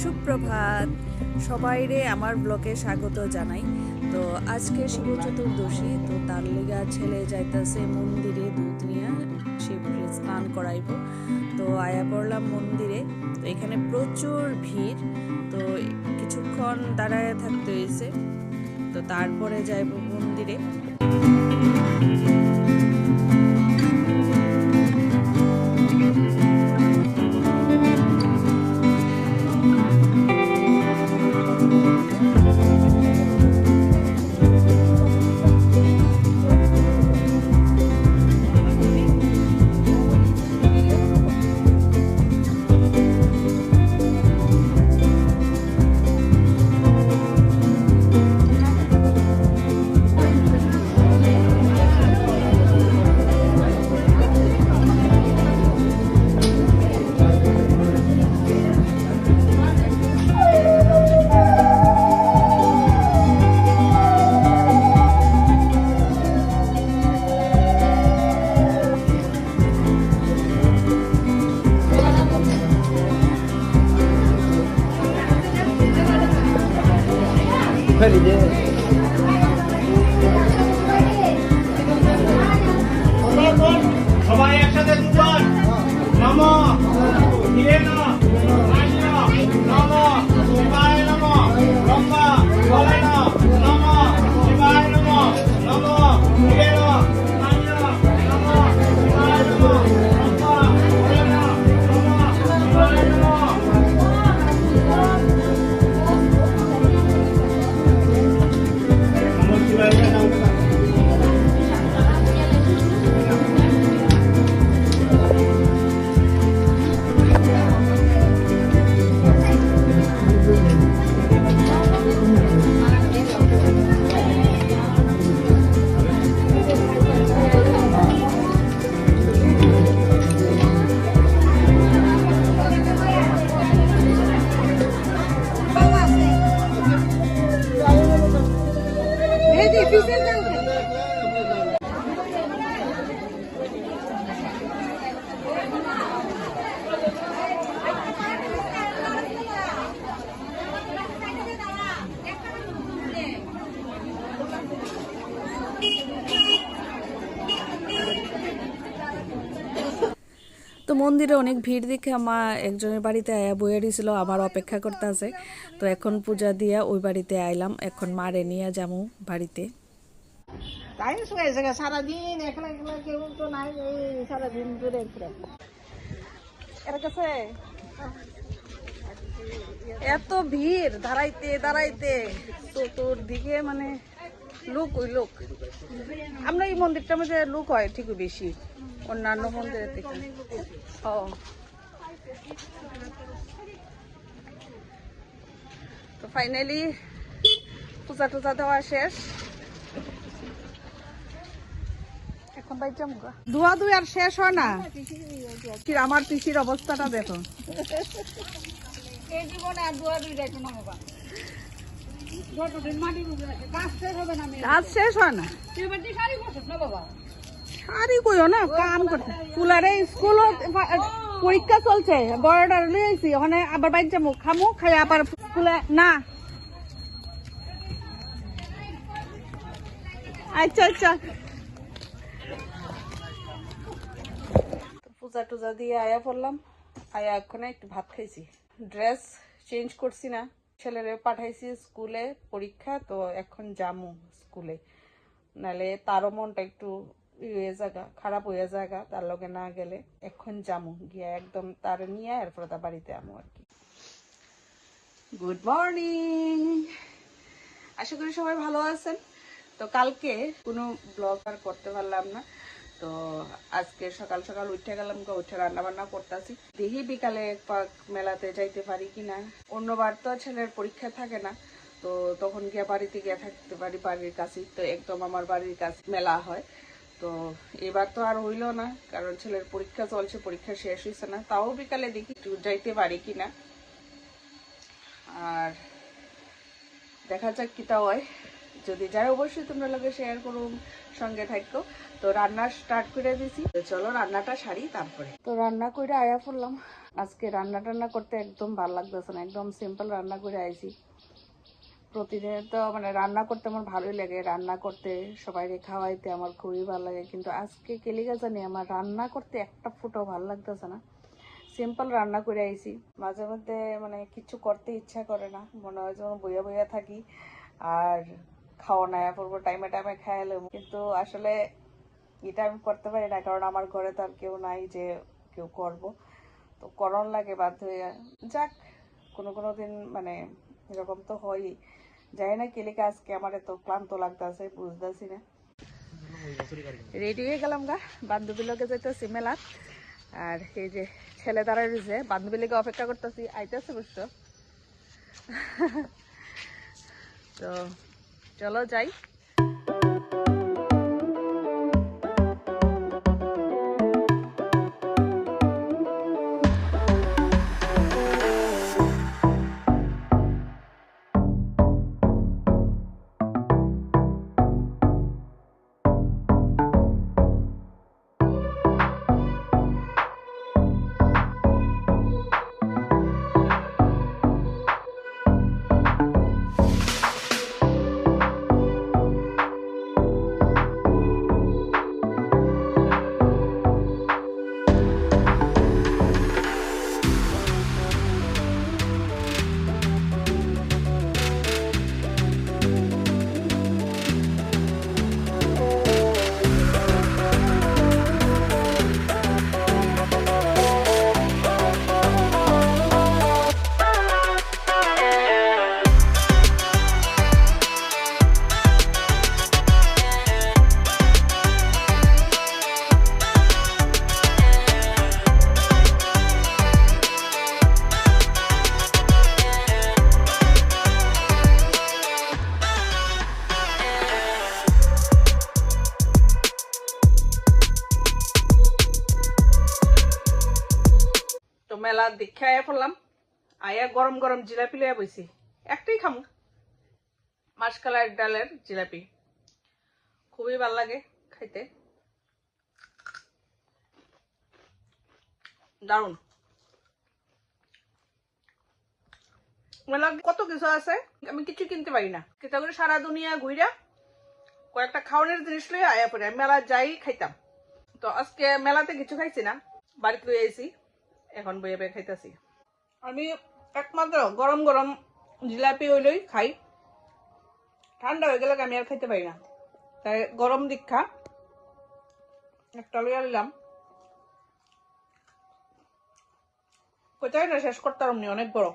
সুপ্রভাত সবাইরে আমার ব্লগে স্বাগত জানাই। তো আজকে শিব চতুর্দশী, তো তার লেগা ছেলে যাইতেছে মন্দিরে দুধ নিয়ে শিবরে স্নান করাইব। তো আয়া পড়লাম মন্দিরে। তো এখানে প্রচুর ভিড়, তো কিছুক্ষণ দাঁড়ায় থাকতে হয়েছে। তো তারপরে যাইব মন্দিরে। সবাই একসাথে দুজন নম ধীরেন নম শিবায় নম ব্রহ্মা বলেন নম শিবায় নম নম ধীরেন নম শিবায় নম ব্রহ্মা বলেন নম শিবায় নম। তো মন্দিরে অনেক ভিড় দেখে মা একজনের বাড়িতে আয়া বইয়া দিয়েছিল, আমার অপেক্ষা করতে আছে। তো এখন পূজা দিয়া ওই বাড়িতে আইলাম, এখন মারে নিয়ে যাবো বাড়িতে। সারাদিন একলা একলা কেউ তো নাই, সারাদিন ধরে এত ভিড়, দাঁড়াইতে দাঁড়াইতে চতুর্দিকে মানে লোক ওই লোক। আমরা এই মন্দিরটার মধ্যে লোক হয় ঠিকই বেশি অন্যান্য মন্দিরের থেকে। ও তো ফাইনালি পূজা টুজা দেওয়া শেষ, এখন বাইর যাবো। ধোয়া ধুই আর শেষ হয় না, আমার পিসির অবস্থাটা দেখো। এই জীবনে আর দুয়া দুই যাইতো না বাবা, যতদিন মাটি কাজ শেষ হবে না কাজ শেষ হয় না। তুই এবার শাড়ি বসত না বাবা, শাড়ি কইও না, কাম করতে ফুলারে স্কুল পরীক্ষা চলছে, বড়টা লইছি ওখানে আবার বাইর যাবো, খামু খাই আবার স্কুলে না। আচ্ছা আচ্ছা, পূজা টুজা দিয়ে আয়া পড়লাম, আয়া এখানে একটু ভাত খাইছি, ড্রেস চেঞ্জ করছি না, ছেলেরে পাঠাইছি স্কুলে পরীক্ষা, তো এখন যামু স্কুলে, নাহলে তারও মনটা একটু খারাপ হয়ে জায়গা, তার লগে না গেলে। এখন যামু গিয়া একদম তার নিয়ে এরপরে তার বাড়িতে আমু আর কি। গুড মর্নিং, আশা করি সবাই ভালো আছেন। তো কালকে কোনো ব্লগ আর করতে পারলাম না, তো আজকে সকাল সকাল উঠে গেলাম, উঠে রান্না বান্না করতেছি। দেখি বিকালে মেলাতে যাইতে পারি কিনা। অন্যবার তো ছেলের পরীক্ষা থাকে না, তো তখন গিয়ে বাড়িতে গিয়ে থাকতে পারি, বাড়ির কাছে তো একদম আমার বাড়ির কাছে মেলা হয়। তো এবার তো আর হইল না, কারণ ছেলের পরীক্ষা চলছে, পরীক্ষা শেষ হয়েছে না। তাও বিকালে দেখি একটু যাইতে পারি কিনা, আর দেখা যাক কিটা হয়। যদি যাই অবশ্যই তোমরা লগে শেয়ার করুম, সঙ্গে থাকো। তো রান্না স্টার্ট করে দিছি, তো চলো রান্নাটা সারি তারপরে। তো রান্না করে আয়া পড়লাম, আজকে রান্না টান্না করতে একদম ভালো লাগতেছে না, একদম সিম্পল রান্না করে আইছি। প্রতিদিন তো মানে রান্না করতে আমার ভালোই লাগে, রান্না করতে সবাইকে খাওয়াইতে আমার খুবই ভালো লাগে, কিন্তু আজকে কেলিগা জানি আমার রান্না করতে একটা ফুটাও ভালো লাগতেছে না। সিম্পল রান্না করে আইছি। মাঝে মধ্যে মানে কিছু করতে ইচ্ছা করে না, মনে হয় যেমন বইয়া বইয়া থাকি আর খাওয়া না পড়বো, টাইমে টাইমে খাইলে। কিন্তু আসলে এটা আমি করতে পারি না, কারণ আমার ঘরে তো আর কেউ নাই যে কেউ করব, তো করণ লাগে বাধ্য হয়ে। যাক, কোনো কোনো দিন মানে এরকম তো হয়ই। জানি না কেলিকা আজকে আমার এত ক্লান্ত লাগতেছে, বুঝতেছি না। রেডি হয়ে গেলাম গা, বান্ধবী লোকে যাইতেছি মেলা। আর এই যে ছেলে দাঁড়ায় রয়েছে, বান্ধবী লেগে অপেক্ষা করতেছি, আইতেছে বুঝছ। তো চলো যাই। তো মেলা দেখে আয়া পড়লাম, আয়া গরম গরম জিলাপি লইয়া বইছি। একটাই খামু, মাসকালাই ডালের জিলাপি, খুবই ভালো লাগে খাইতে, দারুন। মেলা কত কিছু আছে, আমি কিছু কিনতে পারি না, কিতা করে সারা দুনিয়া ঘুরা কয়েকটা খাওয়ানোর জিনিস লইয়া আয়া পড়ে মেলা যাই খাইতাম। তো আজকে মেলাতে কিছু খাইছি না, বাড়িতে লই আইছি, এখন বইয়ে বইয়ে খাইতেছি। আমি একমাত্র গরম গরম জিলাপি হইলেই খাই, ঠান্ডা হয়ে গেলে আমি আর খাইতে পারি না। তাই গরম দীক্ষা একটা লইয়া নিলাম, কোথায় না শেষ করতে পারমনি, অনেক বড়।